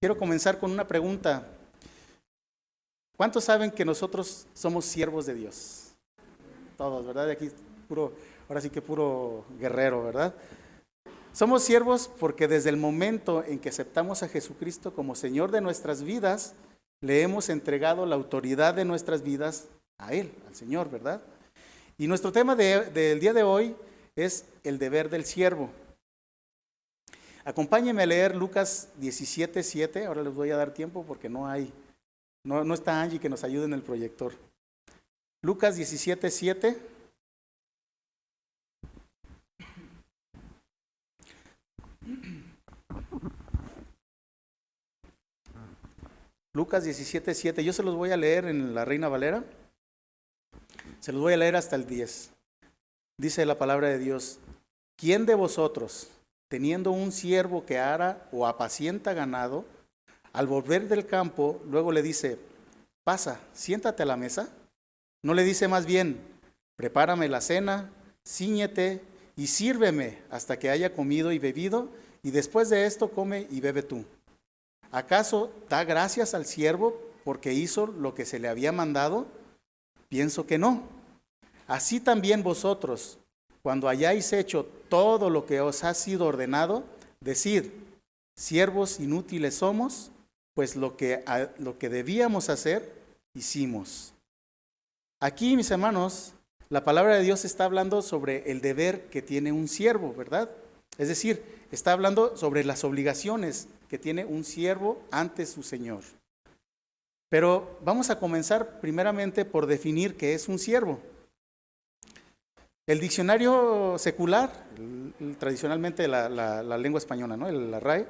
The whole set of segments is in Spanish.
Quiero comenzar con una pregunta. ¿Cuántos saben que nosotros somos siervos de Dios? Todos, ¿verdad? De aquí ahora sí que puro guerrero, ¿verdad? Somos siervos porque desde el momento en que aceptamos a Jesucristo como Señor de nuestras vidas, le hemos entregado la autoridad de nuestras vidas a Él, al Señor, ¿verdad? Y nuestro tema del día de hoy es el deber del siervo. Acompáñenme a leer Lucas 17:7. Ahora les voy a dar tiempo porque no está Angie que nos ayude en el proyector. Lucas 17:7. Lucas 17:7. Yo se los voy a leer en la Reina Valera. Se los voy a leer hasta el 10. Dice la palabra de Dios: ¿Quién de vosotros, teniendo un siervo que ara o apacienta ganado, al volver del campo, luego le dice: pasa, siéntate a la mesa? ¿No le dice más bien: prepárame la cena, cíñete y sírveme hasta que haya comido y bebido, y después de esto come y bebe tú? ¿Acaso da gracias al siervo porque hizo lo que se le había mandado? Pienso que no. Así también vosotros, cuando hayáis hecho todo lo que os ha sido ordenado, decid: siervos inútiles somos, pues lo que debíamos hacer, hicimos. Aquí, mis hermanos, la palabra de Dios está hablando sobre el deber que tiene un siervo, ¿verdad? Es decir, está hablando sobre las obligaciones que tiene un siervo ante su Señor. Pero vamos a comenzar primeramente por definir qué es un siervo. El diccionario secular, tradicionalmente la lengua española, ¿no? La RAE,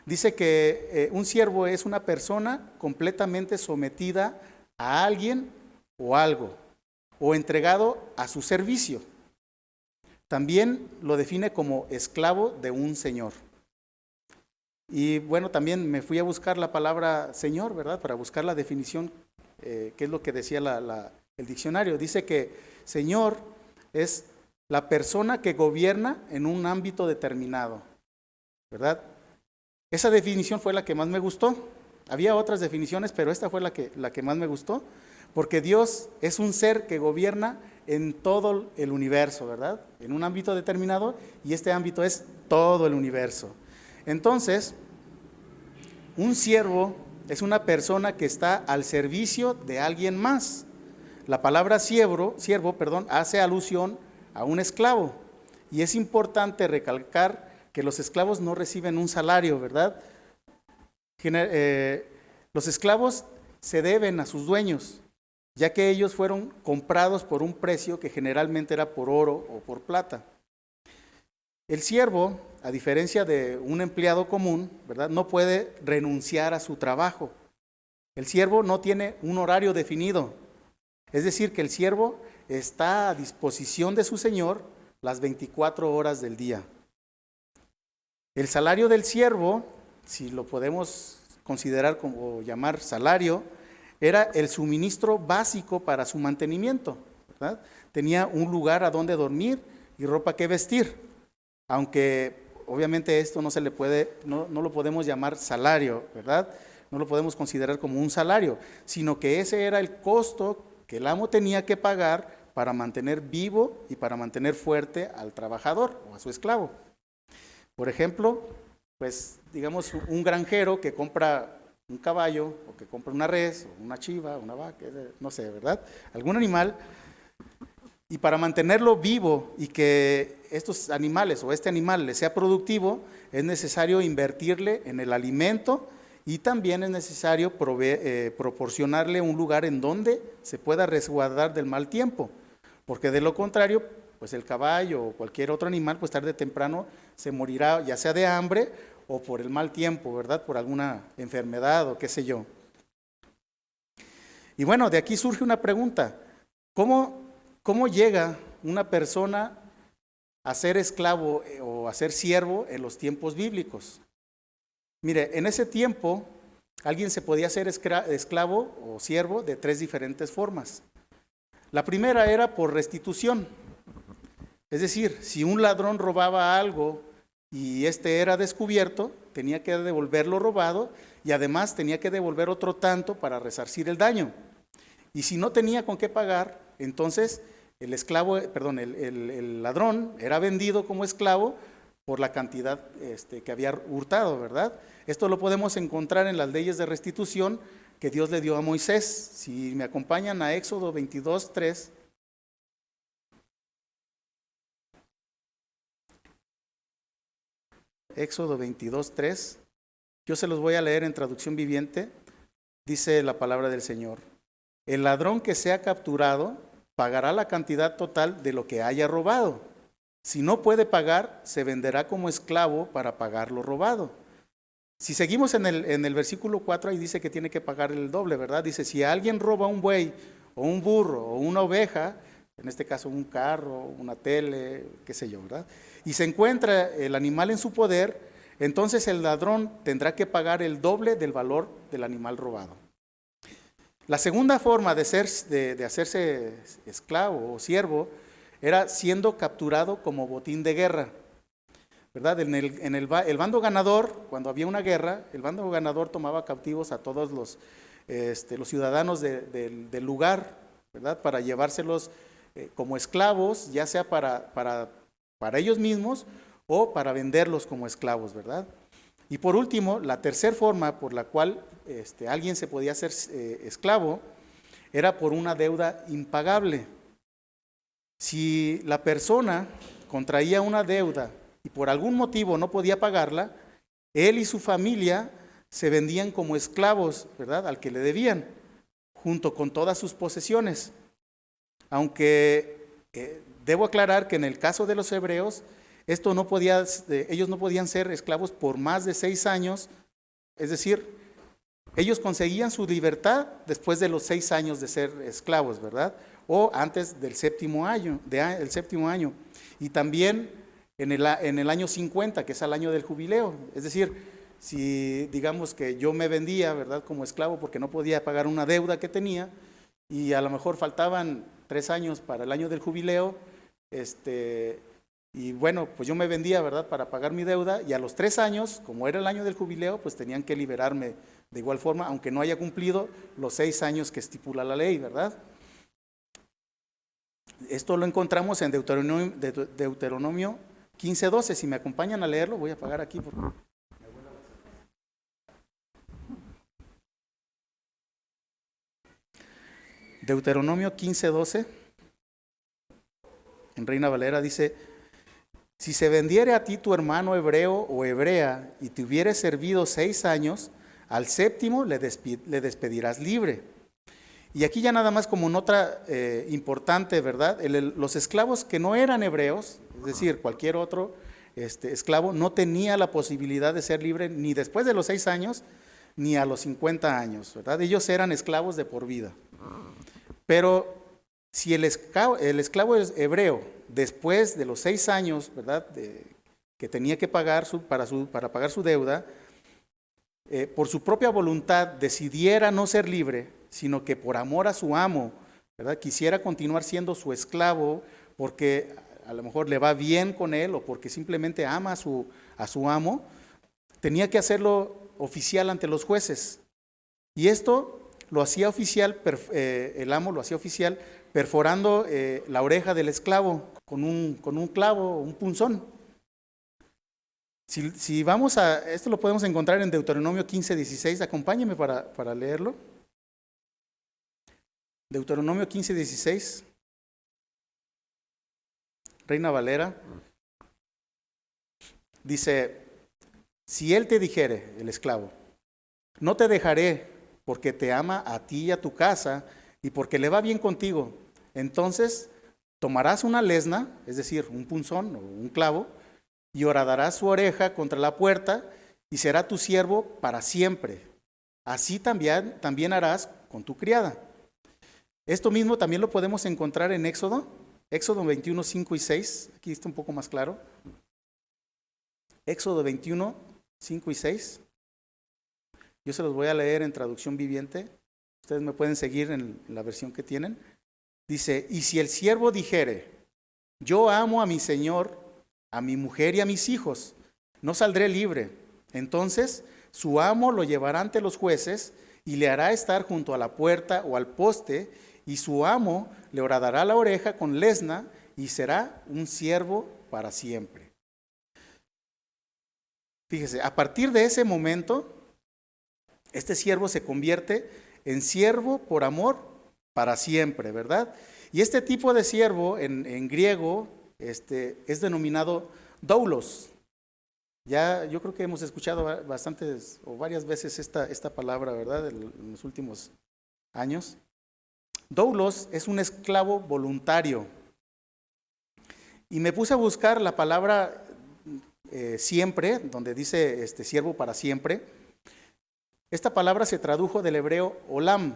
dice que un siervo es una persona completamente sometida a alguien o algo, o entregado a su servicio. También lo define como esclavo de un señor. Y bueno, también me fui a buscar la palabra señor, ¿verdad? Para buscar la definición, qué es lo que decía el diccionario. Dice que señor es la persona que gobierna en un ámbito determinado, ¿verdad? Esa definición fue la que más me gustó. Había otras definiciones, pero esta fue la que más me gustó, porque Dios es un ser que gobierna en todo el universo, ¿verdad? En un ámbito determinado, y este ámbito es todo el universo. Entonces, un siervo es una persona que está al servicio de alguien más. La palabra siervo, hace alusión a un esclavo. Y es importante recalcar que los esclavos no reciben un salario, ¿verdad? Los esclavos se deben a sus dueños, ya que ellos fueron comprados por un precio que generalmente era por oro o por plata. El siervo, a diferencia de un empleado común, ¿verdad?, no puede renunciar a su trabajo. El siervo no tiene un horario definido. Es decir, que el siervo está a disposición de su señor las 24 horas del día. El salario del siervo, si lo podemos considerar como llamar salario, era el suministro básico para su mantenimiento, ¿verdad? Tenía un lugar a donde dormir y ropa que vestir, aunque obviamente esto no lo podemos llamar salario, ¿verdad? No lo podemos considerar como un salario, sino que ese era el costo que el amo tenía que pagar para mantener vivo y para mantener fuerte al trabajador o a su esclavo. Por ejemplo, pues digamos un granjero que compra un caballo o que compra una res o una chiva, una vaca, no sé, ¿verdad? Algún animal, y para mantenerlo vivo y que estos animales o este animal le sea productivo, es necesario invertirle en el alimento y también es necesario proporcionarle un lugar en donde se pueda resguardar del mal tiempo, porque de lo contrario, pues el caballo o cualquier otro animal, pues tarde o temprano se morirá, ya sea de hambre o por el mal tiempo, ¿verdad? Por alguna enfermedad o qué sé yo. Y bueno, de aquí surge una pregunta: ¿cómo llega una persona a ser esclavo o a ser siervo en los tiempos bíblicos? Mire, en ese tiempo alguien se podía ser esclavo o siervo de 3 diferentes formas. La primera era por restitución. Es decir, si un ladrón robaba algo y este era descubierto, tenía que devolver lo robado y además tenía que devolver otro tanto para resarcir el daño. Y si no tenía con qué pagar, entonces el ladrón era vendido como esclavo por la cantidad que había hurtado, ¿verdad? Esto lo podemos encontrar en las leyes de restitución que Dios le dio a Moisés. Si me acompañan a Éxodo 22:3. Éxodo 22:3. Yo se los voy a leer en traducción viviente. Dice la palabra del Señor: el ladrón que sea capturado pagará la cantidad total de lo que haya robado. Si no puede pagar, se venderá como esclavo para pagar lo robado. Si seguimos en el versículo 4, ahí dice que tiene que pagar el doble, ¿verdad? Dice, si alguien roba un buey o un burro o una oveja, en este caso un carro, una tele, qué sé yo, ¿verdad? Y se encuentra el animal en su poder, entonces el ladrón tendrá que pagar el doble del valor del animal robado. La segunda forma de hacerse esclavo o siervo era siendo capturado como botín de guerra, ¿verdad? El bando ganador, cuando había una guerra, el bando ganador tomaba cautivos a todos los ciudadanos del lugar, ¿verdad? Para llevárselos como esclavos, ya sea para ellos mismos o para venderlos como esclavos, ¿verdad? Y por último, la tercera forma por la cual alguien se podía hacer esclavo era por una deuda impagable. Si la persona contraía una deuda y por algún motivo no podía pagarla, él y su familia se vendían como esclavos, ¿verdad?, al que le debían, junto con todas sus posesiones. Aunque debo aclarar que en el caso de los hebreos, ellos no podían ser esclavos por más de 6 años, es decir, ellos conseguían su libertad después de los 6 años de ser esclavos, ¿verdad? O antes del séptimo año. Y también en el año 50, que es el año del jubileo. Es decir, si digamos que yo me vendía, ¿verdad?, como esclavo porque no podía pagar una deuda que tenía y a lo mejor faltaban 3 años para el año del jubileo, y bueno, pues yo me vendía, ¿verdad?, para pagar mi deuda, y a los 3 años, como era el año del jubileo, pues tenían que liberarme de igual forma, aunque no haya cumplido los 6 años que estipula la ley, ¿verdad? Esto lo encontramos en Deuteronomio 15:12. Si me acompañan a leerlo, voy a apagar aquí. Deuteronomio 15:12, en Reina Valera, dice: si se vendiere a ti tu hermano hebreo o hebrea y te hubiere servido 6 años, al séptimo le despedirás libre. Y aquí ya nada más como nota importante, ¿verdad? Los esclavos que no eran hebreos, es decir, cualquier otro esclavo, no tenía la posibilidad de ser libre ni después de los 6 años, ni a los 50 años, ¿verdad? Ellos eran esclavos de por vida. Pero si el esclavo es hebreo, después de los 6 años, ¿verdad?, que tenía que pagar para pagar su deuda, por su propia voluntad decidiera no ser libre, sino que por amor a su amo, ¿verdad?, quisiera continuar siendo su esclavo porque a lo mejor le va bien con él o porque simplemente ama a su amo, tenía que hacerlo oficial ante los jueces. Y esto lo hacía oficial, el amo lo hacía oficial perforando la oreja del esclavo con un clavo o un punzón. Si vamos esto lo podemos encontrar en Deuteronomio 15:16, acompáñenme para leerlo. Deuteronomio 15:16, Reina Valera, dice: si él te dijere, el esclavo, no te dejaré porque te ama a ti y a tu casa y porque le va bien contigo, entonces tomarás una lesna, es decir, un punzón o un clavo, y horadarás su oreja contra la puerta y será tu siervo para siempre. Así también harás con tu criada. Esto mismo también lo podemos encontrar en Éxodo 21, 5 y 6. Aquí está un poco más claro. Éxodo 21, 5 y 6. Yo se los voy a leer en traducción viviente. Ustedes me pueden seguir en la versión que tienen. Dice: y si el siervo dijere, yo amo a mi señor, a mi mujer y a mis hijos, no saldré libre. Entonces su amo lo llevará ante los jueces y le hará estar junto a la puerta o al poste, y su amo le horadará la oreja con lesna y será un siervo para siempre. Fíjese, a partir de ese momento, este siervo se convierte en siervo por amor para siempre, ¿verdad? Y este tipo de siervo en griego es denominado doulos. Ya yo creo que hemos escuchado bastantes o varias veces esta palabra, ¿verdad? En los últimos años. Doulos es un esclavo voluntario. Y me puse a buscar la palabra siempre, donde dice siervo para siempre. Esta palabra se tradujo del hebreo olam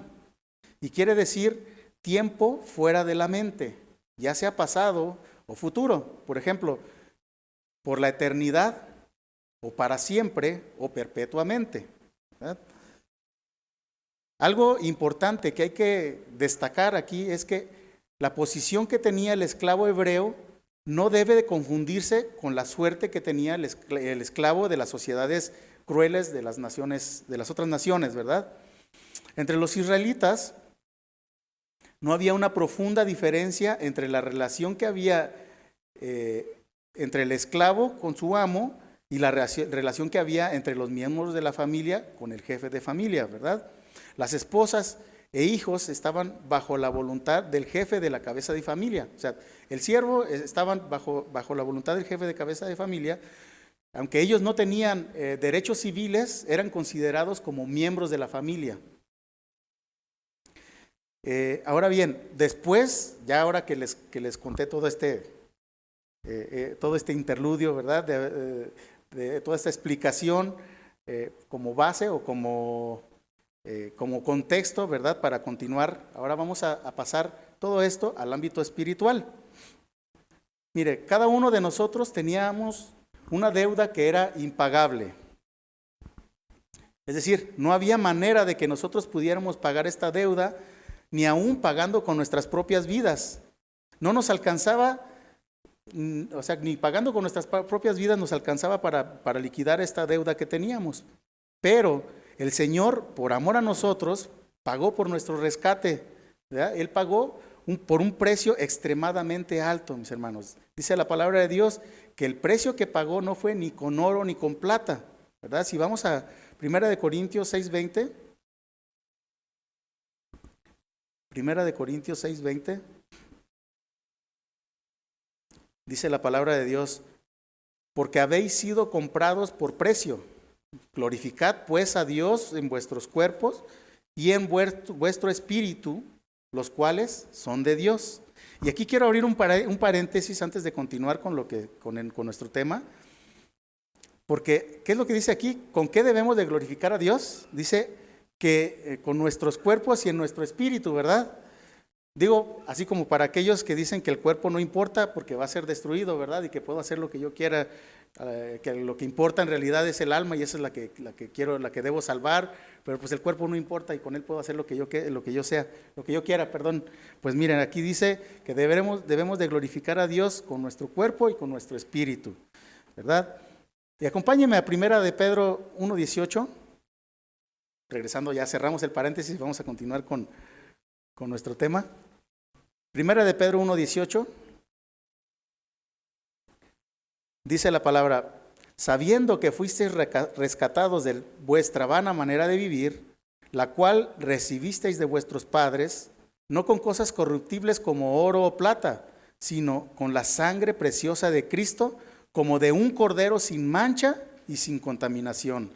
y quiere decir tiempo fuera de la mente, ya sea pasado o futuro. Por ejemplo, por la eternidad, o para siempre, o perpetuamente, ¿verdad? Algo importante que hay que destacar aquí es que la posición que tenía el esclavo hebreo no debe de confundirse con la suerte que tenía el esclavo de las sociedades crueles de las naciones, de las otras naciones, ¿verdad? Entre los israelitas no había una profunda diferencia entre la relación que había entre el esclavo con su amo y la relación que había entre los miembros de la familia con el jefe de familia, ¿verdad? Las esposas e hijos estaban bajo la voluntad del jefe de la cabeza de familia. O sea, el siervo estaban bajo la voluntad del jefe de cabeza de familia. Aunque ellos no tenían derechos civiles, eran considerados como miembros de la familia. Ahora bien, después, ya ahora que les conté todo este interludio, ¿verdad? De toda esta explicación como base o como contexto, ¿verdad? Para continuar, ahora vamos a pasar todo esto al ámbito espiritual. Mire, cada uno de nosotros teníamos una deuda que era impagable. Es decir, no había manera de que nosotros pudiéramos pagar esta deuda, ni aún pagando con nuestras propias vidas. No nos alcanzaba, o sea, ni pagando con nuestras propias vidas nos alcanzaba para liquidar esta deuda que teníamos. Pero el Señor, por amor a nosotros, pagó por nuestro rescate, ¿verdad? Él pagó por un precio extremadamente alto, mis hermanos. Dice la palabra de Dios que el precio que pagó no fue ni con oro ni con plata, ¿verdad? Si vamos a 1 Corintios 6:20, 1 Corintios 6:20, dice la palabra de Dios, porque habéis sido comprados por precio. Glorificad pues a Dios en vuestros cuerpos y en vuestro espíritu, los cuales son de Dios. Y aquí quiero abrir un paréntesis antes de continuar con nuestro tema. Porque, ¿qué es lo que dice aquí? ¿Con qué debemos de glorificar a Dios? Dice que con nuestros cuerpos y en nuestro espíritu, ¿verdad? Digo, así como para aquellos que dicen que el cuerpo no importa porque va a ser destruido, ¿verdad? Y que puedo hacer lo que yo quiera, que lo que importa en realidad es el alma y esa es la que quiero, la que debo salvar, pero pues el cuerpo no importa y con él puedo hacer lo que yo quiera, perdón. Pues miren, aquí dice que debemos de glorificar a Dios con nuestro cuerpo y con nuestro espíritu, ¿verdad? Y acompáñenme a 1 de Pedro 1:18. Regresando, ya cerramos el paréntesis y vamos a continuar con nuestro tema. 1 de Pedro 1:18. Dice la palabra, sabiendo que fuisteis rescatados de vuestra vana manera de vivir, la cual recibisteis de vuestros padres, no con cosas corruptibles como oro o plata, sino con la sangre preciosa de Cristo, como de un cordero sin mancha y sin contaminación.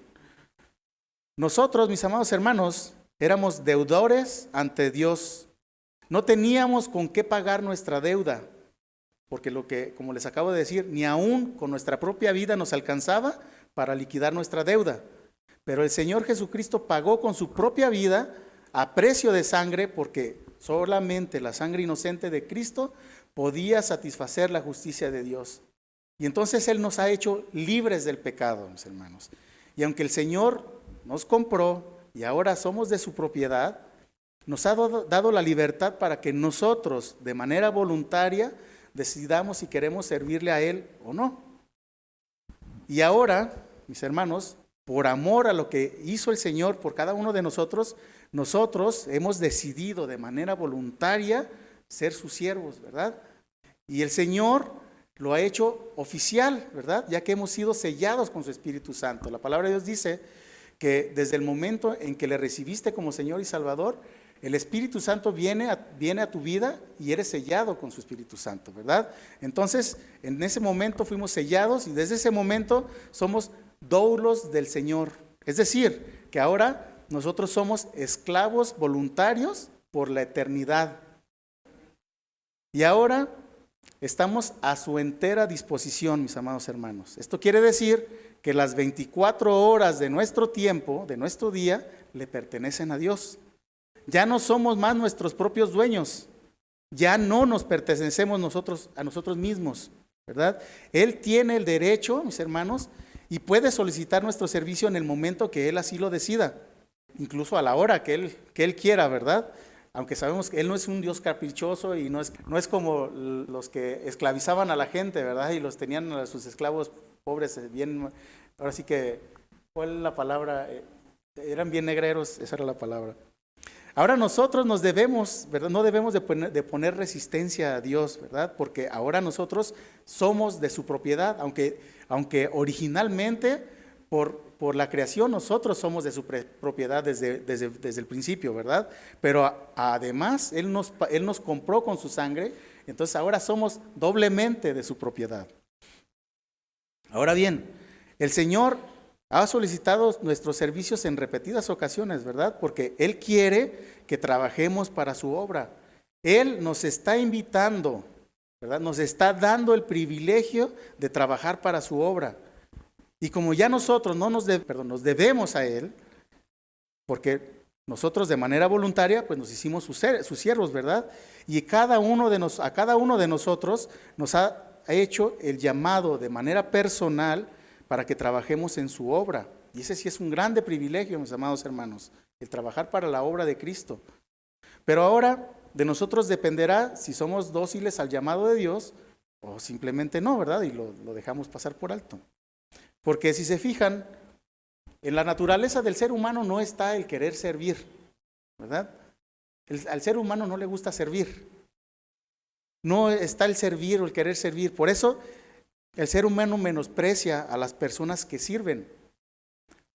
Nosotros, mis amados hermanos, éramos deudores ante Dios. No teníamos con qué pagar nuestra deuda, porque como les acabo de decir, ni aún con nuestra propia vida nos alcanzaba para liquidar nuestra deuda. Pero el Señor Jesucristo pagó con su propia vida a precio de sangre, porque solamente la sangre inocente de Cristo podía satisfacer la justicia de Dios. Y entonces Él nos ha hecho libres del pecado, mis hermanos. Y aunque el Señor nos compró y ahora somos de su propiedad, nos ha dado la libertad para que nosotros, de manera voluntaria, decidamos si queremos servirle a Él o no. Y ahora, mis hermanos, por amor a lo que hizo el Señor por cada uno de nosotros, nosotros hemos decidido de manera voluntaria ser sus siervos, ¿verdad? Y el Señor lo ha hecho oficial, ¿verdad? Ya que hemos sido sellados con su Espíritu Santo. La palabra de Dios dice que desde el momento en que le recibiste como Señor y Salvador, el Espíritu Santo viene a tu vida y eres sellado con su Espíritu Santo, ¿verdad? Entonces, en ese momento fuimos sellados y desde ese momento somos doulos del Señor. Es decir, que ahora nosotros somos esclavos voluntarios por la eternidad. Y ahora estamos a su entera disposición, mis amados hermanos. Esto quiere decir que las 24 horas de nuestro tiempo, de nuestro día, le pertenecen a Dios. Ya no somos más nuestros propios dueños. Ya no nos pertenecemos a nosotros mismos, ¿verdad? Él tiene el derecho, mis hermanos, y puede solicitar nuestro servicio en el momento que Él así lo decida, incluso a la hora que Él quiera, ¿verdad? Aunque sabemos que Él no es un Dios caprichoso y no es como los que esclavizaban a la gente, ¿verdad? Y los tenían a sus esclavos pobres bien, ahora sí que, ¿cuál es la palabra? Eran bien negreros, esa era la palabra. Ahora nosotros nos debemos, ¿verdad? No debemos de poner resistencia a Dios, ¿verdad? Porque ahora nosotros somos de su propiedad, aunque originalmente por la creación nosotros somos de su propiedad desde el principio, ¿verdad? Pero además Él nos compró con su sangre, entonces ahora somos doblemente de su propiedad. Ahora bien, el Señor ha solicitado nuestros servicios en repetidas ocasiones, ¿verdad? Porque Él quiere que trabajemos para su obra. Él nos está invitando, ¿verdad? Nos está dando el privilegio de trabajar para su obra. Y como ya nosotros nos debemos a Él, porque nosotros de manera voluntaria pues nos hicimos sus siervos, ¿verdad? Y a cada uno de nosotros nos ha hecho el llamado de manera personal para que trabajemos en su obra. Y ese sí es un grande privilegio, mis amados hermanos, el trabajar para la obra de Cristo. Pero ahora de nosotros dependerá si somos dóciles al llamado de Dios o simplemente no, ¿verdad? Y lo dejamos pasar por alto. Porque si se fijan, en la naturaleza del ser humano no está el querer servir, ¿verdad? Al ser humano no le gusta servir. No está el servir o el querer servir. Por eso el ser humano menosprecia a las personas que sirven.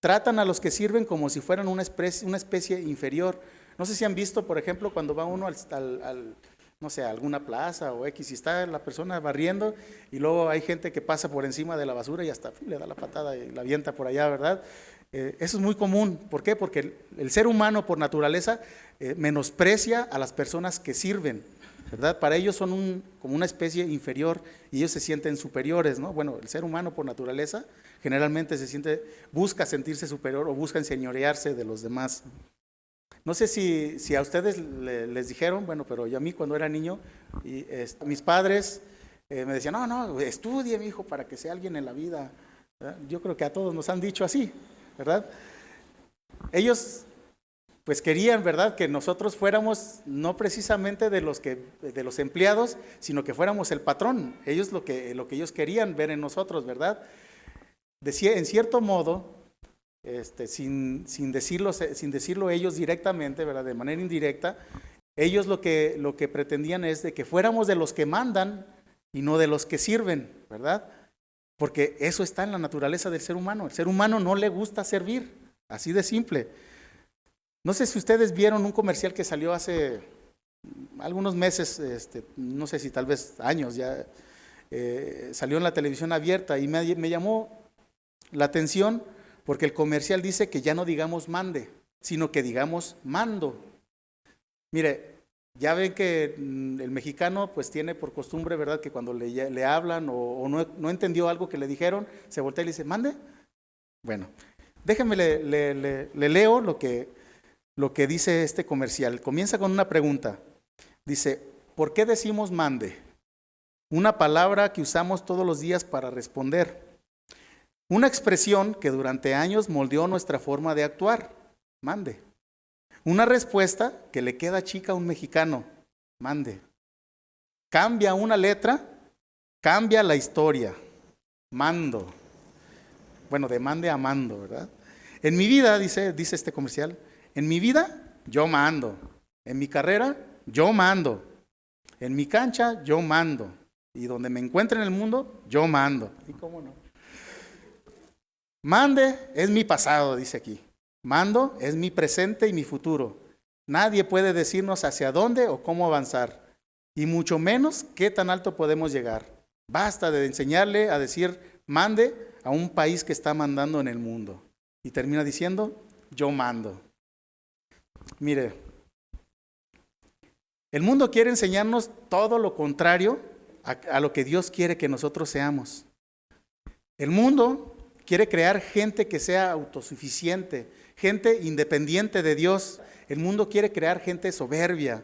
Tratan a los que sirven como si fueran una especie inferior. No sé si han visto, por ejemplo, cuando va uno no sé, a alguna plaza o X, y está la persona barriendo y luego hay gente que pasa por encima de la basura y hasta le da la patada y la avienta por allá, ¿verdad? Eso es muy común. ¿Por qué? Porque el ser humano por naturaleza menosprecia a las personas que sirven, ¿verdad? Para ellos son como una especie inferior y ellos se sienten superiores, ¿no? Bueno, el ser humano por naturaleza generalmente busca sentirse superior o busca enseñorearse de los demás. No sé si a ustedes les dijeron, bueno, pero yo a mí cuando era niño, mis padres me decían, no, estudie, mi hijo, para que sea alguien en la vida, ¿verdad? Yo creo que a todos nos han dicho así, ¿verdad? Ellos pues querían, ¿verdad?, que nosotros fuéramos no precisamente de los empleados, sino que fuéramos el patrón. Ellos lo que ellos querían ver en nosotros, ¿verdad? En cierto modo, sin decirlo ellos directamente, ¿verdad?, de manera indirecta, ellos lo que pretendían es de que fuéramos de los que mandan y no de los que sirven, ¿verdad? Porque eso está en la naturaleza del ser humano. El ser humano no le gusta servir, así de simple. No sé si ustedes vieron un comercial que salió hace algunos meses, no sé si tal vez años ya, salió en la televisión abierta y me llamó la atención porque el comercial dice que ya no digamos mande, sino que digamos mando. Mire, ya ven que el mexicano pues tiene por costumbre, ¿verdad?, que cuando le hablan o no entendió algo que le dijeron, se voltea y le dice, ¿mande? Bueno, déjenme le leo lo que dice este comercial. Comienza con una pregunta. Dice, ¿por qué decimos mande? Una palabra que usamos todos los días para responder. Una expresión que durante años moldeó nuestra forma de actuar. Mande. Una respuesta que le queda chica a un mexicano. Mande. Cambia una letra, cambia la historia. Mando. Bueno, de mande a mando, ¿verdad? En mi vida, dice este comercial, en mi vida yo mando, en mi carrera yo mando, en mi cancha yo mando, y donde me encuentre en el mundo yo mando. ¿Y cómo no? Mande es mi pasado, dice aquí. Mando es mi presente y mi futuro. Nadie puede decirnos hacia dónde o cómo avanzar, y mucho menos qué tan alto podemos llegar. Basta de enseñarle a decir mande a un país que está mandando en el mundo. Y termina diciendo, yo mando. Mire, el mundo quiere enseñarnos todo lo contrario a lo que Dios quiere que nosotros seamos. El mundo quiere crear gente que sea autosuficiente, gente independiente de Dios. El mundo quiere crear gente soberbia.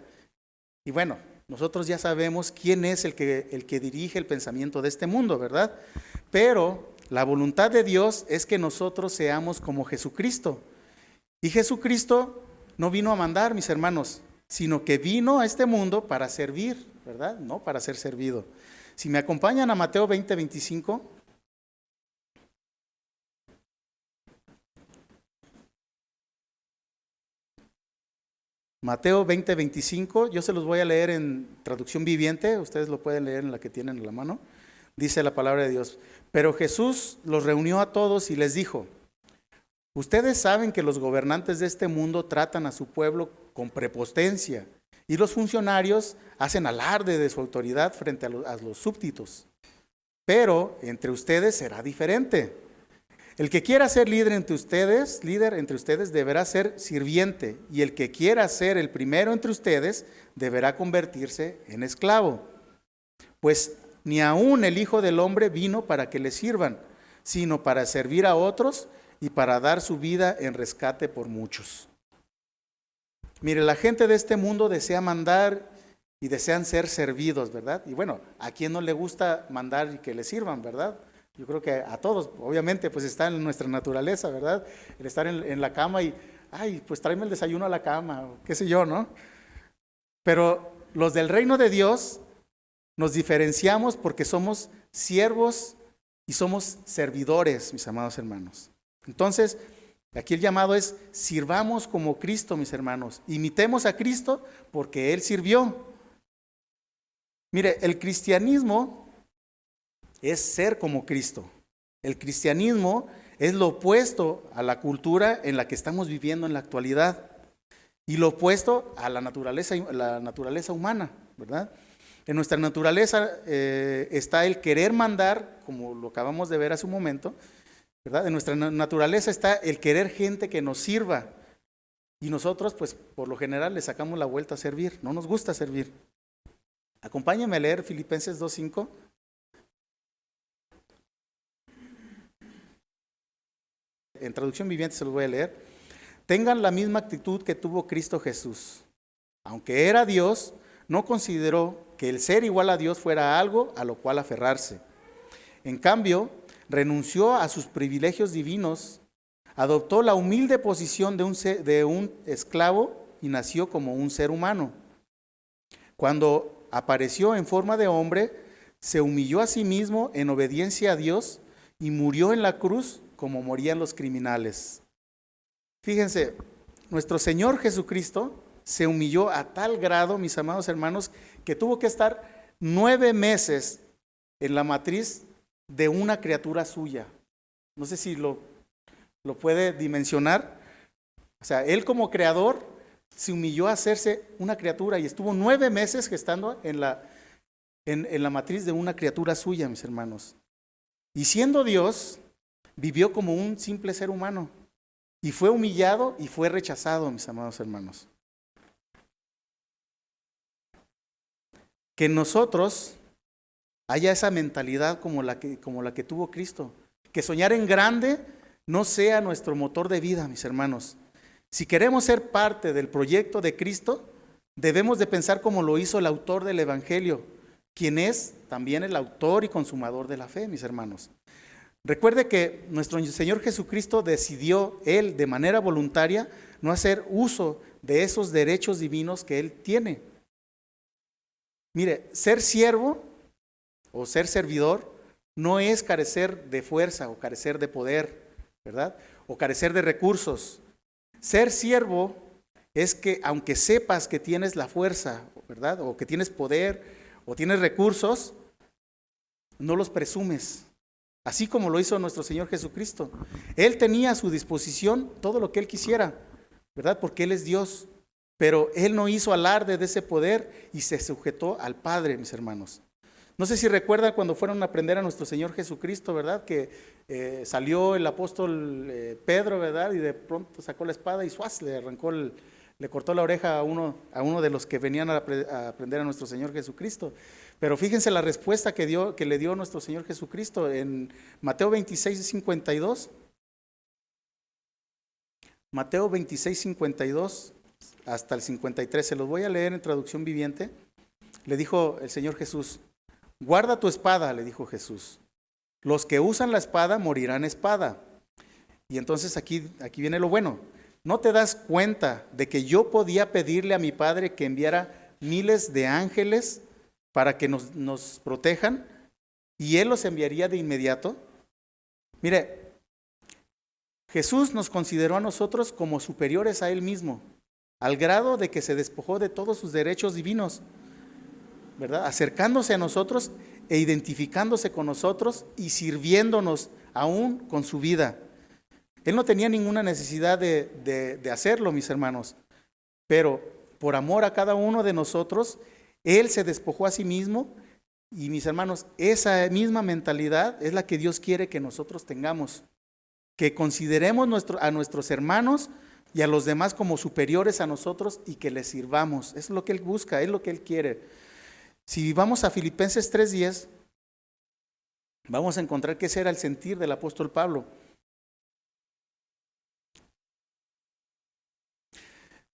Y bueno, nosotros ya sabemos quién es el que dirige el pensamiento de este mundo, ¿verdad? Pero la voluntad de Dios es que nosotros seamos como Jesucristo. Y Jesucristo no vino a mandar, mis hermanos, sino que vino a este mundo para servir, ¿verdad? No para ser servido. Si me acompañan a Mateo 20:25. Mateo 20:25, yo se los voy a leer en traducción viviente, ustedes lo pueden leer en la que tienen en la mano. Dice la palabra de Dios: pero Jesús los reunió a todos y les dijo: ustedes saben que los gobernantes de este mundo tratan a su pueblo con prepotencia y los funcionarios hacen alarde de su autoridad frente a los súbditos. Pero entre ustedes será diferente. El que quiera ser líder entre ustedes deberá ser sirviente, y el que quiera ser el primero entre ustedes deberá convertirse en esclavo. Pues ni aun el Hijo del Hombre vino para que le sirvan, sino para servir a otros y para dar su vida en rescate por muchos. Mire, la gente de este mundo desea mandar y desean ser servidos, ¿verdad? Y bueno, ¿a quién no le gusta mandar y que le sirvan, verdad? Yo creo que a todos, obviamente, pues está en nuestra naturaleza, ¿verdad? El estar en la cama y, ay, pues tráeme el desayuno a la cama, o qué sé yo, ¿no? Pero los del reino de Dios nos diferenciamos porque somos siervos y somos servidores, mis amados hermanos. Entonces, aquí el llamado es: sirvamos como Cristo, mis hermanos. Imitemos a Cristo porque Él sirvió. Mire, el cristianismo es ser como Cristo. El cristianismo es lo opuesto a la cultura en la que estamos viviendo en la actualidad y lo opuesto a la naturaleza humana, ¿verdad? En nuestra naturaleza está el querer mandar, como lo acabamos de ver hace un momento, ¿verdad? En nuestra naturaleza está el querer gente que nos sirva, y nosotros, pues, por lo general le sacamos la vuelta a servir. No nos gusta servir. Acompáñenme a leer Filipenses 2:5. En traducción viviente se los voy a leer. Tengan la misma actitud que tuvo Cristo Jesús. Aunque era Dios, no consideró que el ser igual a Dios fuera algo a lo cual aferrarse. En cambio, renunció a sus privilegios divinos, adoptó la humilde posición de un esclavo y nació como un ser humano. Cuando apareció en forma de hombre, se humilló a sí mismo en obediencia a Dios y murió en la cruz como morían los criminales. Fíjense, nuestro Señor Jesucristo se humilló a tal grado, mis amados hermanos, que tuvo que estar 9 meses en la matriz de una criatura suya. No sé si lo puede dimensionar. O sea, Él como creador se humilló a hacerse una criatura y estuvo 9 meses gestando en la matriz de una criatura suya, mis hermanos. Y siendo Dios, vivió como un simple ser humano y fue humillado y fue rechazado, mis amados hermanos. Que en nosotros haya esa mentalidad como la que tuvo Cristo. Que soñar en grande no sea nuestro motor de vida, mis hermanos. Si queremos ser parte del proyecto de Cristo, debemos de pensar como lo hizo el autor del Evangelio, quien es también el autor y consumador de la fe, mis hermanos. Recuerde que nuestro Señor Jesucristo decidió, Él de manera voluntaria, no hacer uso de esos derechos divinos que Él tiene. Mire, ser siervo o ser servidor no es carecer de fuerza o carecer de poder, ¿verdad? o carecer de recursos. Ser siervo es que aunque sepas que tienes la fuerza, ¿verdad? O que tienes poder o tienes recursos, no los presumes. Así como lo hizo nuestro Señor Jesucristo. Él tenía a su disposición todo lo que Él quisiera, ¿verdad? Porque Él es Dios. Pero Él no hizo alarde de ese poder y se sujetó al Padre, mis hermanos. No sé si recuerdan cuando fueron a aprender a nuestro Señor Jesucristo, ¿verdad? Que salió el apóstol Pedro, ¿verdad? Y de pronto sacó la espada y ¡suaz! Le cortó la oreja a uno de los que venían a aprender a nuestro Señor Jesucristo. Pero fíjense la respuesta que le dio nuestro Señor Jesucristo en Mateo 26, 52. Mateo 26, 52 hasta el 53. Se los voy a leer en traducción viviente. Le dijo el Señor Jesús: guarda tu espada, le dijo Jesús. Los que usan la espada morirán a espada. Y entonces aquí viene lo bueno. ¿No te das cuenta de que yo podía pedirle a mi Padre que enviara miles de ángeles para que nos protejan? ¿Y Él los enviaría de inmediato? Mire, Jesús nos consideró a nosotros como superiores a Él mismo, al grado de que se despojó de todos sus derechos divinos, ¿verdad? Acercándose a nosotros e identificándose con nosotros y sirviéndonos aún con su vida. Él no tenía ninguna necesidad de hacerlo, mis hermanos, pero por amor a cada uno de nosotros, Él se despojó a sí mismo. Y mis hermanos, esa misma mentalidad es la que Dios quiere que nosotros tengamos, que consideremos a nuestros hermanos y a los demás como superiores a nosotros y que les sirvamos. Eso es lo que Él busca, es lo que Él quiere. Si vamos a Filipenses 3:10, vamos a encontrar que ese era el sentir del apóstol Pablo.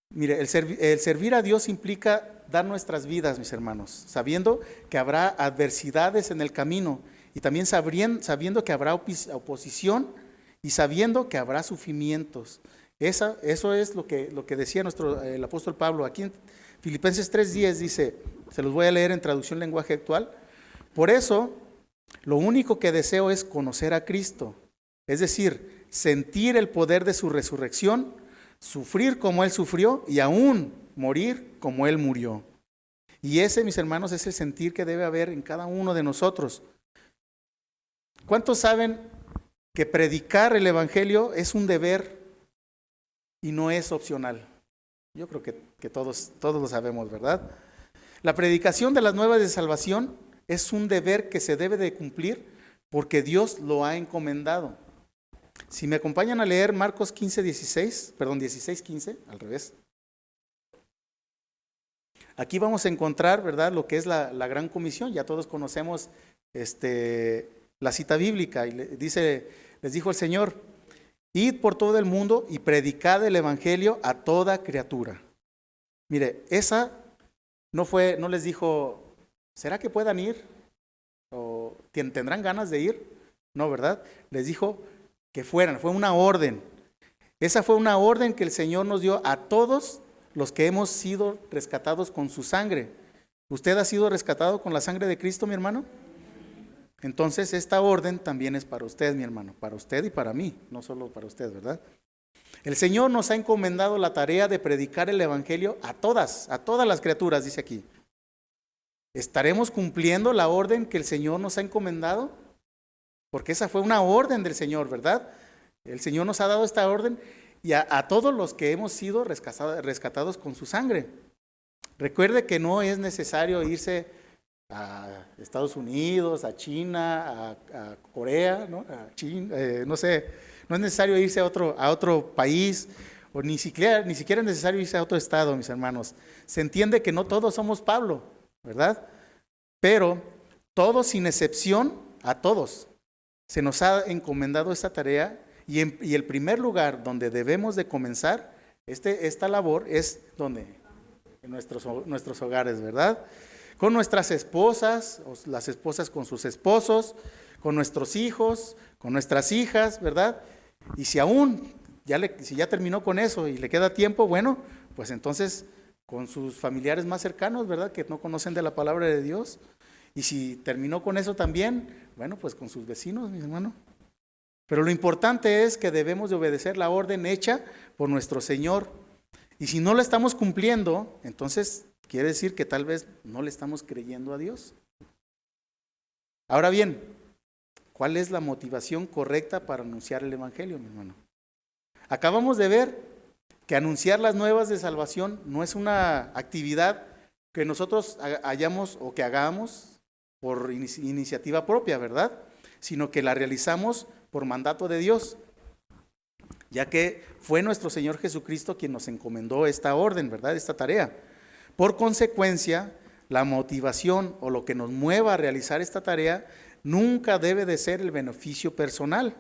Mire, el servir a Dios implica dar nuestras vidas, mis hermanos, sabiendo que habrá adversidades en el camino y también sabiendo que habrá oposición y sabiendo que habrá sufrimientos. Eso es lo que decía el apóstol Pablo. Aquí en Filipenses 3:10 dice, se los voy a leer en traducción lenguaje actual: por eso, lo único que deseo es conocer a Cristo, es decir, sentir el poder de su resurrección, sufrir como Él sufrió y aún morir como Él murió. Y ese, mis hermanos, es el sentir que debe haber en cada uno de nosotros. ¿Cuántos saben que predicar el Evangelio es un deber y no es opcional? Yo creo que todos lo sabemos, ¿verdad? La predicación de las nuevas de salvación es un deber que se debe de cumplir porque Dios lo ha encomendado. Si me acompañan a leer Marcos 16:15, al revés. Aquí vamos a encontrar, ¿verdad?, lo que es la gran comisión. Ya todos conocemos la cita bíblica. Y les dijo el Señor: id por todo el mundo y predicad el evangelio a toda criatura. Mire, esa no les dijo, ¿será que puedan ir? ¿O tendrán ganas de ir? No, ¿verdad? Les dijo que fueran, fue una orden. Esa fue una orden que el Señor nos dio a todos los que hemos sido rescatados con su sangre. ¿Usted ha sido rescatado con la sangre de Cristo, mi hermano? Entonces esta orden también es para usted, mi hermano, para usted y para mí, no solo para usted, ¿verdad? El Señor nos ha encomendado la tarea de predicar el evangelio a todas las criaturas, dice aquí. ¿Estaremos cumpliendo la orden que el Señor nos ha encomendado? Porque esa fue una orden del Señor, ¿verdad? El Señor nos ha dado esta orden y a todos los que hemos sido rescatados con su sangre. Recuerde que no es necesario irse a Estados Unidos, a China, a Corea, ¿no? A China, no sé, no es necesario irse a otro país, o ni siquiera es necesario irse a otro estado, mis hermanos. Se entiende que no todos somos Pablo, ¿verdad? Pero todos, sin excepción, a todos se nos ha encomendado esta tarea y el primer lugar donde debemos de comenzar esta labor es ¿dónde? En nuestros hogares, ¿verdad? Con nuestras esposas, o las esposas con sus esposos, con nuestros hijos, con nuestras hijas, ¿verdad? Y si aún, si ya terminó con eso y le queda tiempo, bueno, pues entonces con sus familiares más cercanos, ¿verdad? Que no conocen de la palabra de Dios. Y si terminó con eso también, bueno, pues con sus vecinos, mi hermano. Pero lo importante es que debemos de obedecer la orden hecha por nuestro Señor. Y si no la estamos cumpliendo, entonces quiere decir que tal vez no le estamos creyendo a Dios. Ahora bien, ¿cuál es la motivación correcta para anunciar el Evangelio, mi hermano? Acabamos de ver que anunciar las nuevas de salvación no es una actividad que nosotros hayamos o que hagamos por iniciativa propia, ¿verdad? Sino que la realizamos por mandato de Dios, ya que fue nuestro Señor Jesucristo quien nos encomendó esta orden, ¿verdad? Esta tarea. Por consecuencia, la motivación o lo que nos mueva a realizar esta tarea nunca debe de ser el beneficio personal,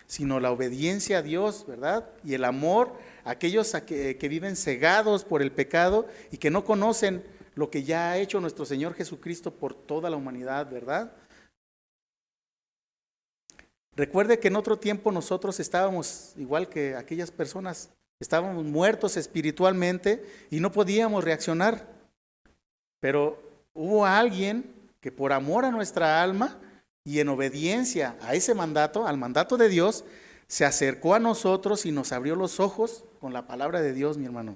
sino la obediencia a Dios, ¿verdad? Y el amor a aquellos que viven cegados por el pecado y que no conocen lo que ya ha hecho nuestro Señor Jesucristo por toda la humanidad, ¿verdad? Recuerde que en otro tiempo nosotros estábamos igual que aquellas personas, estábamos muertos espiritualmente y no podíamos reaccionar. Pero hubo alguien que por amor a nuestra alma y en obediencia a ese mandato, al mandato de Dios, se acercó a nosotros y nos abrió los ojos con la palabra de Dios, mi hermano.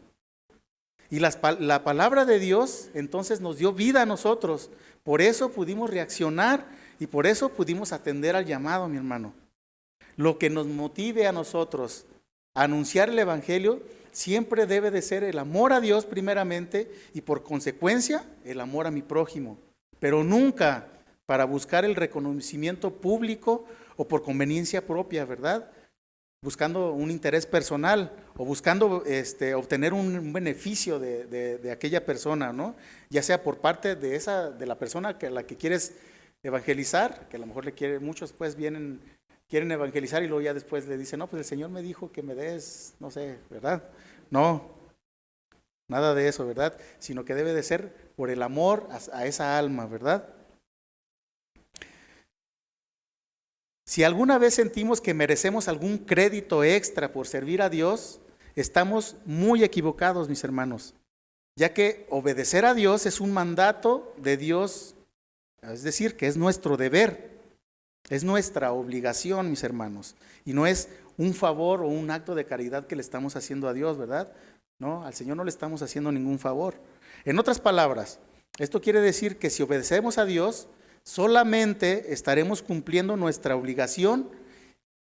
Y la palabra de Dios entonces nos dio vida a nosotros. Por eso pudimos reaccionar y por eso pudimos atender al llamado, mi hermano. Lo que nos motive a nosotros a anunciar el Evangelio siempre debe de ser el amor a Dios primeramente y por consecuencia el amor a mi prójimo. Pero nunca para buscar el reconocimiento público o por conveniencia propia, ¿verdad? Buscando un interés personal o buscando obtener un beneficio de aquella persona, ¿no? Ya sea por parte de la persona a la que quieres evangelizar, que a lo mejor muchos pues quieren evangelizar y luego ya después le dicen, no, pues el Señor me dijo que me des, no sé, ¿verdad? No, nada de eso, ¿verdad? Sino que debe de ser por el amor a esa alma, ¿verdad? Si alguna vez sentimos que merecemos algún crédito extra por servir a Dios, estamos muy equivocados, mis hermanos, ya que obedecer a Dios es un mandato de Dios, es decir, que es nuestro deber, es nuestra obligación, mis hermanos, y no es un favor o un acto de caridad que le estamos haciendo a Dios, ¿verdad? No, al Señor no le estamos haciendo ningún favor. En otras palabras, esto quiere decir que si obedecemos a Dios, solamente estaremos cumpliendo nuestra obligación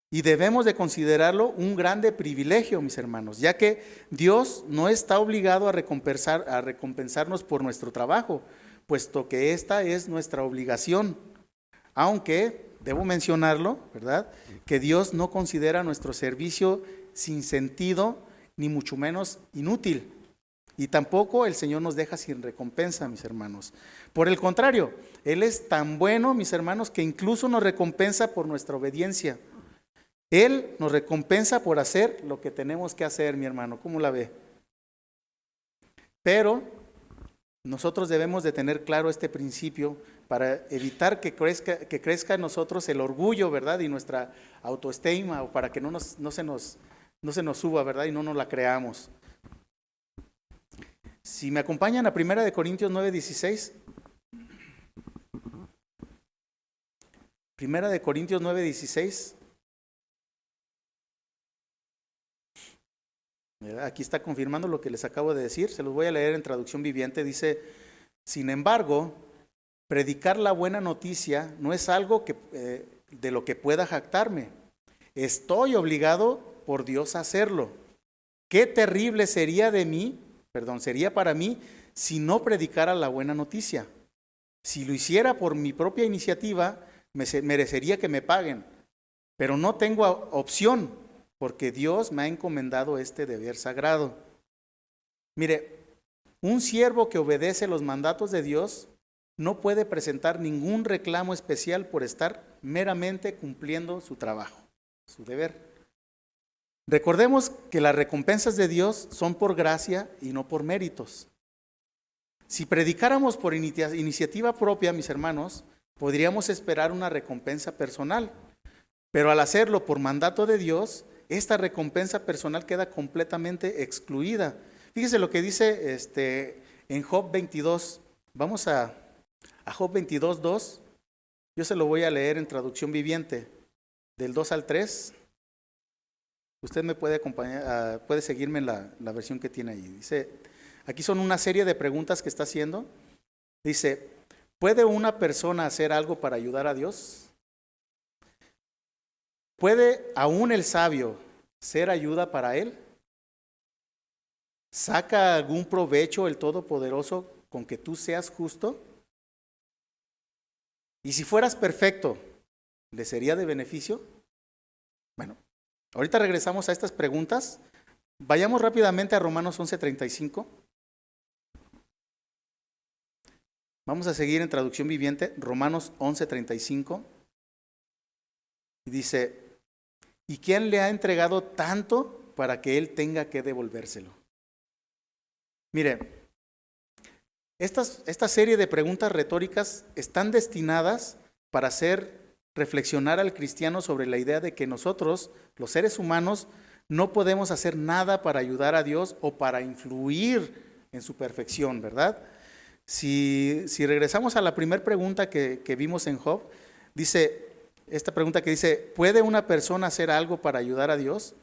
y debemos de considerarlo un grande privilegio, mis hermanos, ya que Dios no está obligado a recompensarnos por nuestro trabajo, puesto que esta es nuestra obligación. Aunque, debo mencionarlo, ¿verdad?, que Dios no considera nuestro servicio sin sentido, ni mucho menos inútil. Y tampoco el Señor nos deja sin recompensa, mis hermanos. Por el contrario, Él es tan bueno, mis hermanos, que incluso nos recompensa por nuestra obediencia. Él nos recompensa por hacer lo que tenemos que hacer, mi hermano. ¿Cómo la ve? Pero nosotros debemos de tener claro este principio para evitar que crezca en nosotros el orgullo, ¿verdad? Y nuestra autoestima, o para que no se nos suba, ¿verdad? Y no nos la creamos. Si me acompañan a 1 Corintios 9:16. 1 Corintios 9:16. Aquí está confirmando lo que les acabo de decir. Se los voy a leer en traducción viviente. Dice, sin embargo, predicar la buena noticia no es algo de lo que pueda jactarme. Estoy obligado por Dios a hacerlo. Qué terrible sería para mí si no predicara la buena noticia. Si lo hiciera por mi propia iniciativa, merecería que me paguen. Pero no tengo opción, porque Dios me ha encomendado este deber sagrado. Mire, un siervo que obedece los mandatos de Dios no puede presentar ningún reclamo especial por estar meramente cumpliendo su trabajo, su deber. Recordemos que las recompensas de Dios son por gracia y no por méritos. Si predicáramos por iniciativa propia, mis hermanos, podríamos esperar una recompensa personal, pero al hacerlo por mandato de Dios, esta recompensa personal queda completamente excluida. Fíjese lo que dice en Job 22. Vamos a Job 22:2. Yo se lo voy a leer en traducción viviente. del 2 al 3. Usted me puede acompañar, puede seguirme en la versión que tiene ahí. Dice, aquí son una serie de preguntas que está haciendo. Dice, ¿puede una persona hacer algo para ayudar a Dios? ¿Puede aún el sabio ser ayuda para él? ¿Saca algún provecho el Todopoderoso con que tú seas justo? Y si fueras perfecto, ¿le sería de beneficio? Bueno, ahorita regresamos a estas preguntas. Vayamos rápidamente a Romanos 11:35. Vamos a seguir en traducción viviente, Romanos 11:35. Y dice, ¿y quién le ha entregado tanto para que él tenga que devolvérselo? Mire, esta serie de preguntas retóricas están destinadas para hacer reflexionar al cristiano sobre la idea de que nosotros, los seres humanos, no podemos hacer nada para ayudar a Dios o para influir en su perfección, ¿verdad? Si regresamos a la primera pregunta que vimos en Job, dice, esta pregunta que dice, ¿puede una persona hacer algo para ayudar a Dios?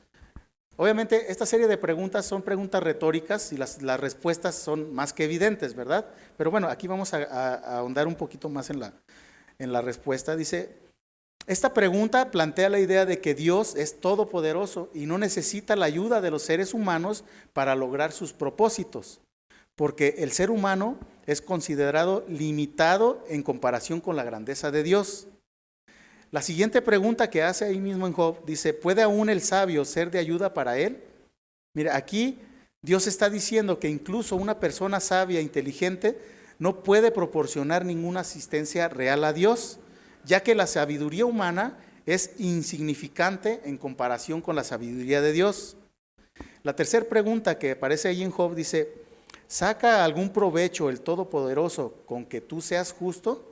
Obviamente, esta serie de preguntas son preguntas retóricas y las respuestas son más que evidentes, ¿verdad? Pero bueno, aquí vamos a ahondar un poquito más en la respuesta. Dice, esta pregunta plantea la idea de que Dios es todopoderoso y no necesita la ayuda de los seres humanos para lograr sus propósitos, porque el ser humano es considerado limitado en comparación con la grandeza de Dios. La siguiente pregunta que hace ahí mismo en Job dice, ¿puede aún el sabio ser de ayuda para él? Mira, aquí Dios está diciendo que incluso una persona sabia, inteligente, no puede proporcionar ninguna asistencia real a Dios, ya que la sabiduría humana es insignificante en comparación con la sabiduría de Dios. La tercera pregunta que aparece ahí en Job dice, ¿saca algún provecho el Todopoderoso con que tú seas justo?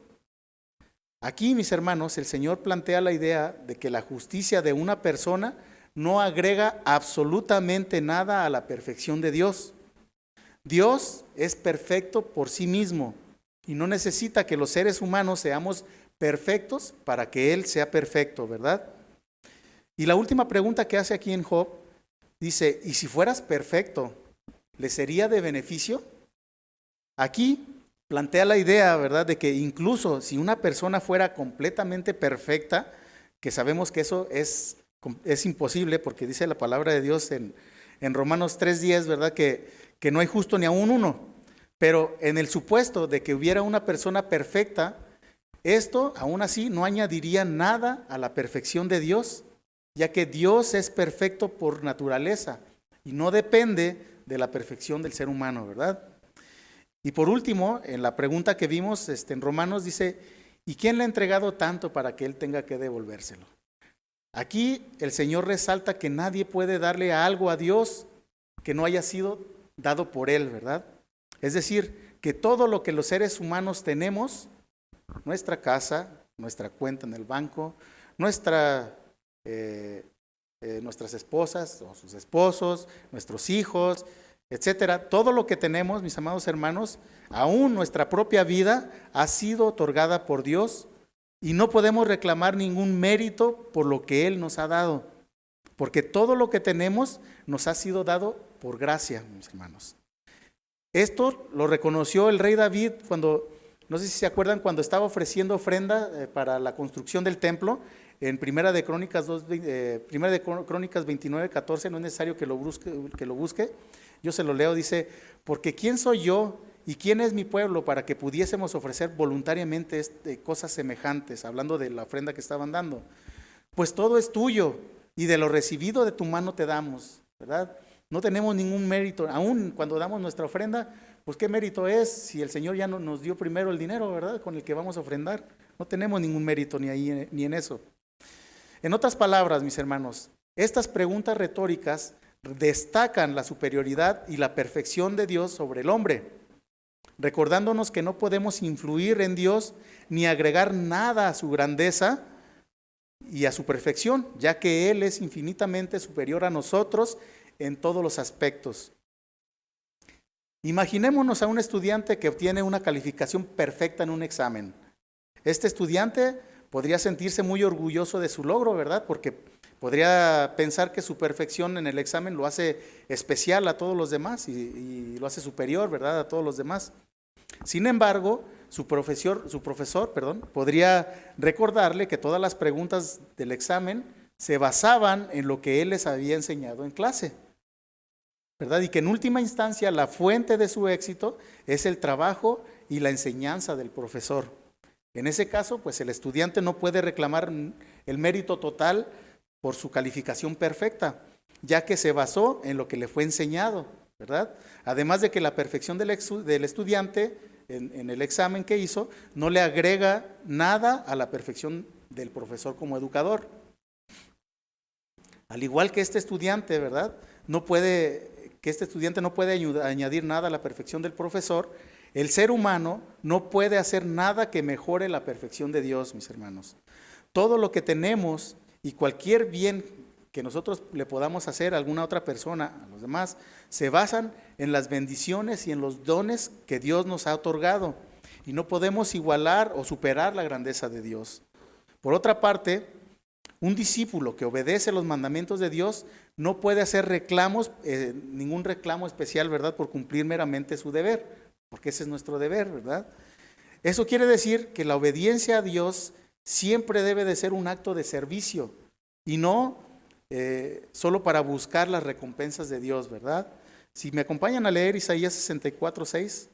Aquí, mis hermanos, el Señor plantea la idea de que la justicia de una persona no agrega absolutamente nada a la perfección de Dios. Dios es perfecto por sí mismo y no necesita que los seres humanos seamos perfectos para que Él sea perfecto, ¿verdad? Y la última pregunta que hace aquí en Job dice, ¿y si fueras perfecto, le sería de beneficio? Aquí plantea la idea, ¿verdad?, de que incluso si una persona fuera completamente perfecta, que sabemos que eso es imposible, porque dice la palabra de Dios en Romanos 3:10, ¿verdad?, que no hay justo ni aún uno. Pero en el supuesto de que hubiera una persona perfecta, esto aún así no añadiría nada a la perfección de Dios, ya que Dios es perfecto por naturaleza y no depende de la perfección del ser humano, ¿verdad? Y por último, en la pregunta que vimos en Romanos dice, ¿y quién le ha entregado tanto para que él tenga que devolvérselo? Aquí el Señor resalta que nadie puede darle algo a Dios que no haya sido dado por Él, ¿verdad? Es decir, que todo lo que los seres humanos tenemos, nuestra casa, nuestra cuenta en el banco, nuestras esposas o sus esposos, nuestros hijos, etcétera, todo lo que tenemos, mis amados hermanos, aún nuestra propia vida ha sido otorgada por Dios y no podemos reclamar ningún mérito por lo que Él nos ha dado, porque todo lo que tenemos nos ha sido dado por gracia, mis hermanos. Esto lo reconoció el rey David cuando, no sé si se acuerdan, cuando estaba ofreciendo ofrenda para la construcción del templo. En Primera de Crónicas 29:14, no es necesario que lo busque, yo se lo leo, dice, porque ¿quién soy yo y quién es mi pueblo para que pudiésemos ofrecer voluntariamente cosas semejantes? Hablando de la ofrenda que estaban dando. Pues todo es tuyo y de lo recibido de tu mano te damos, ¿verdad? No tenemos ningún mérito, aún cuando damos nuestra ofrenda, pues qué mérito es si el Señor ya nos dio primero el dinero, ¿verdad?, con el que vamos a ofrendar. No tenemos ningún mérito ni ahí ni en eso. En otras palabras, mis hermanos, estas preguntas retóricas destacan la superioridad y la perfección de Dios sobre el hombre, recordándonos que no podemos influir en Dios ni agregar nada a su grandeza y a su perfección, ya que Él es infinitamente superior a nosotros en todos los aspectos. Imaginémonos a un estudiante que obtiene una calificación perfecta en un examen. Este estudiante podría sentirse muy orgulloso de su logro, ¿verdad? Porque podría pensar que su perfección en el examen lo hace especial a todos los demás y lo hace superior, ¿verdad? A todos los demás. Sin embargo, su profesor, podría recordarle que todas las preguntas del examen se basaban en lo que él les había enseñado en clase, ¿verdad? Y que en última instancia la fuente de su éxito es el trabajo y la enseñanza del profesor. En ese caso, pues el estudiante no puede reclamar el mérito total por su calificación perfecta, ya que se basó en lo que le fue enseñado, ¿verdad? Además de que la perfección del estudiante en el examen que hizo no le agrega nada a la perfección del profesor como educador. Al igual que este estudiante, ¿verdad? Este estudiante no puede añadir nada a la perfección del profesor. El ser humano no puede hacer nada que mejore la perfección de Dios, mis hermanos. Todo lo que tenemos y cualquier bien que nosotros le podamos hacer a alguna otra persona, a los demás, se basan en las bendiciones y en los dones que Dios nos ha otorgado. Y no podemos igualar o superar la grandeza de Dios. Por otra parte, un discípulo que obedece los mandamientos de Dios no puede hacer reclamos, ningún reclamo especial, ¿verdad? Por cumplir meramente su deber, porque ese es nuestro deber, ¿verdad? Eso quiere decir que la obediencia a Dios siempre debe de ser un acto de servicio y no solo para buscar las recompensas de Dios, ¿verdad? Si me acompañan a leer Isaías 64:6.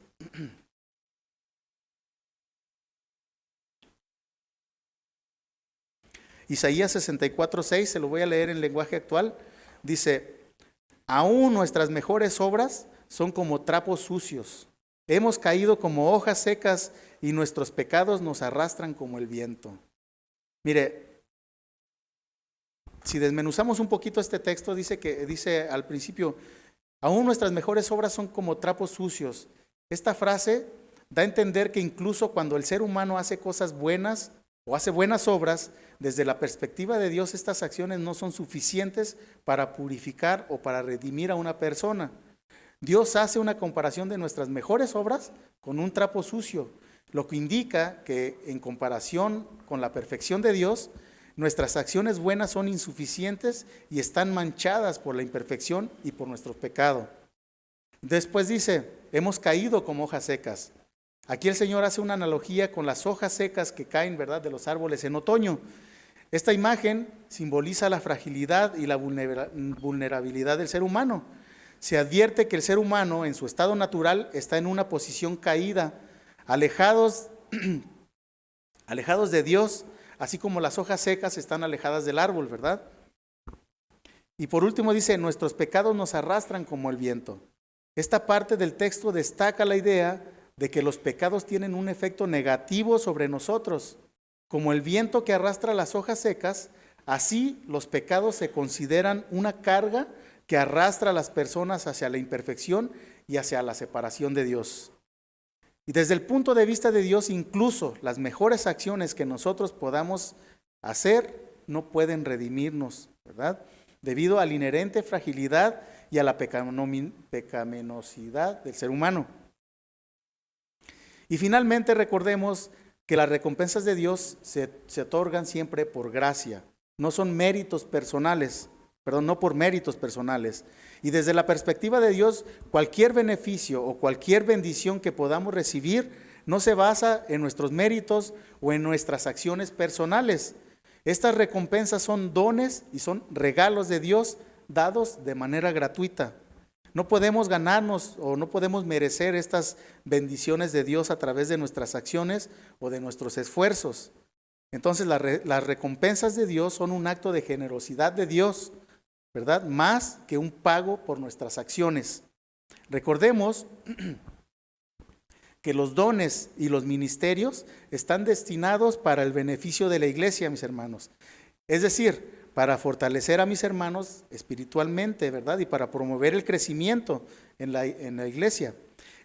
Isaías 64:6, se lo voy a leer en lenguaje actual. Dice: aún nuestras mejores obras son como trapos sucios. Hemos caído como hojas secas y nuestros pecados nos arrastran como el viento. Mire, si desmenuzamos un poquito este texto, dice al principio, aún nuestras mejores obras son como trapos sucios. Esta frase da a entender que incluso cuando el ser humano hace cosas buenas o hace buenas obras, desde la perspectiva de Dios, estas acciones no son suficientes para purificar o para redimir a una persona. Dios hace una comparación de nuestras mejores obras con un trapo sucio, lo que indica que en comparación con la perfección de Dios, nuestras acciones buenas son insuficientes y están manchadas por la imperfección y por nuestro pecado. Después dice, hemos caído como hojas secas. Aquí el Señor hace una analogía con las hojas secas que caen, ¿verdad?, de los árboles en otoño. Esta imagen simboliza la fragilidad y la vulnerabilidad del ser humano. Se advierte que el ser humano en su estado natural está en una posición caída, alejados de Dios, así como las hojas secas están alejadas del árbol, ¿verdad? Y por último dice, nuestros pecados nos arrastran como el viento. Esta parte del texto destaca la idea de que los pecados tienen un efecto negativo sobre nosotros. Como el viento que arrastra las hojas secas, así los pecados se consideran una carga que arrastra a las personas hacia la imperfección y hacia la separación de Dios. Y desde el punto de vista de Dios, incluso las mejores acciones que nosotros podamos hacer no pueden redimirnos, ¿verdad? Debido a la inherente fragilidad y a la pecaminosidad del ser humano. Y finalmente recordemos que las recompensas de Dios se otorgan siempre por gracia, no son méritos personales, no por méritos personales. Y desde la perspectiva de Dios, cualquier beneficio o cualquier bendición que podamos recibir no se basa en nuestros méritos o en nuestras acciones personales. Estas recompensas son dones y son regalos de Dios dados de manera gratuita. No podemos ganarnos o no podemos merecer estas bendiciones de Dios a través de nuestras acciones o de nuestros esfuerzos. Entonces las recompensas de Dios son un acto de generosidad de Dios, ¿verdad? Más que un pago por nuestras acciones. Recordemos que los dones y los ministerios están destinados para el beneficio de la iglesia, mis hermanos. Es decir, para fortalecer a mis hermanos espiritualmente, ¿verdad? Y para promover el crecimiento en la iglesia.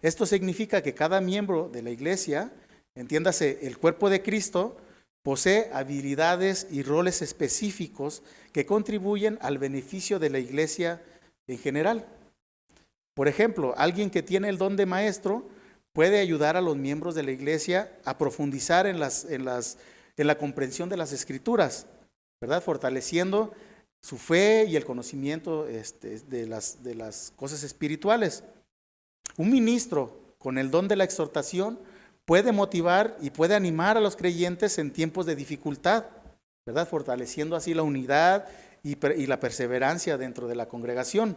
Esto significa que cada miembro de la iglesia, entiéndase, el cuerpo de Cristo, posee habilidades y roles específicos que contribuyen al beneficio de la iglesia en general. Por ejemplo, alguien que tiene el don de maestro puede ayudar a los miembros de la iglesia a profundizar en las en la comprensión de las Escrituras, ¿verdad? Fortaleciendo su fe y el conocimiento de las cosas espirituales. Un ministro con el don de la exhortación puede motivar y puede animar a los creyentes en tiempos de dificultad, ¿verdad? Fortaleciendo así la unidad y la perseverancia dentro de la congregación.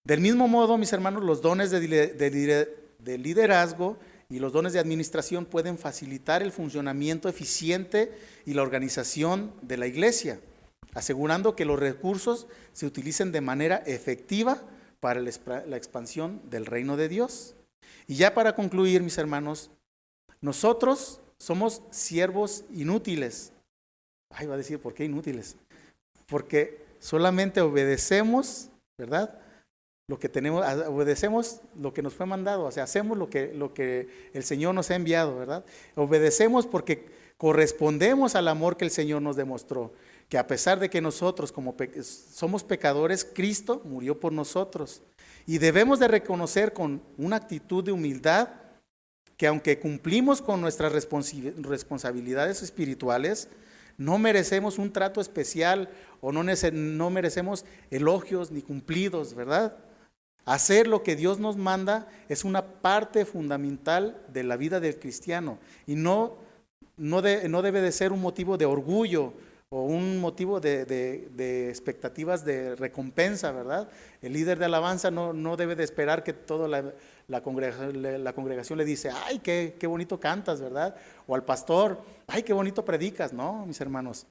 Del mismo modo, mis hermanos, los dones de liderazgo y los dones de administración pueden facilitar el funcionamiento eficiente y la organización de la iglesia, asegurando que los recursos se utilicen de manera efectiva para la expansión del reino de Dios. Y ya para concluir, mis hermanos, nosotros somos siervos inútiles. Ay, va a decir, ¿por qué inútiles? Porque solamente obedecemos, ¿verdad? Obedecemos lo que nos fue mandado, o sea, hacemos lo que el Señor nos ha enviado, ¿verdad? Obedecemos porque correspondemos al amor que el Señor nos demostró, que a pesar de que nosotros somos pecadores, Cristo murió por nosotros. Y debemos de reconocer con una actitud de humildad que aunque cumplimos con nuestras responsabilidades espirituales, no merecemos un trato especial o no merecemos elogios ni cumplidos, ¿verdad? Hacer lo que Dios nos manda es una parte fundamental de la vida del cristiano y no debe de ser un motivo de orgullo o un motivo de expectativas de recompensa, ¿verdad? El líder de alabanza no debe de esperar que toda la congregación le dice, ay, qué bonito cantas, ¿verdad? O al pastor, ay, qué bonito predicas, ¿no, mis hermanos?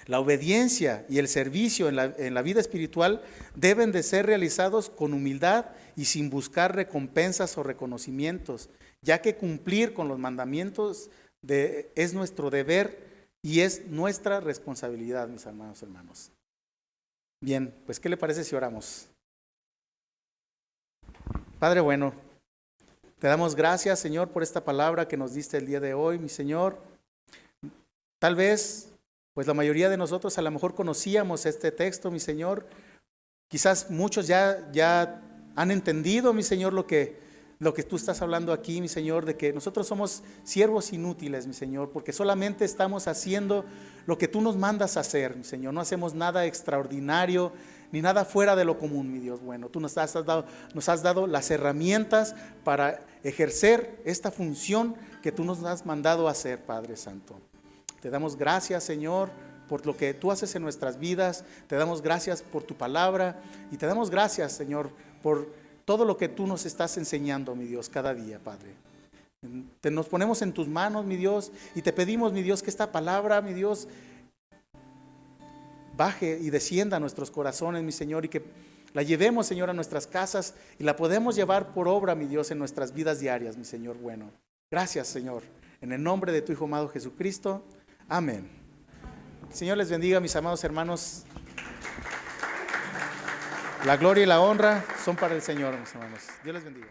La obediencia y el servicio en la vida espiritual deben de ser realizados con humildad y sin buscar recompensas o reconocimientos, ya que cumplir con los mandamientos es nuestro deber y es nuestra responsabilidad, mis hermanos. Bien, pues ¿qué le parece si oramos? Padre bueno, te damos gracias, Señor, por esta palabra que nos diste el día de hoy, mi Señor. Tal vez pues la mayoría de nosotros a lo mejor conocíamos este texto, mi Señor. Quizás muchos ya han entendido, mi Señor, lo que tú estás hablando aquí, mi Señor, de que nosotros somos siervos inútiles, mi Señor, porque solamente estamos haciendo lo que tú nos mandas a hacer, mi Señor. No hacemos nada extraordinario ni nada fuera de lo común, mi Dios bueno. Tú nos has dado las herramientas para ejercer esta función que tú nos has mandado a hacer, Padre Santo. Te damos gracias, Señor, por lo que tú haces en nuestras vidas. Te damos gracias por tu palabra y te damos gracias, Señor, por todo lo que tú nos estás enseñando, mi Dios, cada día, Padre. Nos ponemos en tus manos, mi Dios, y te pedimos, mi Dios, que esta palabra, mi Dios, baje y descienda a nuestros corazones, mi Señor, y que la llevemos, Señor, a nuestras casas y la podemos llevar por obra, mi Dios, en nuestras vidas diarias, mi Señor bueno. Gracias, Señor. En el nombre de tu Hijo amado Jesucristo. Amén. El Señor les bendiga, mis amados hermanos. La gloria y la honra son para el Señor, mis hermanos. Dios les bendiga.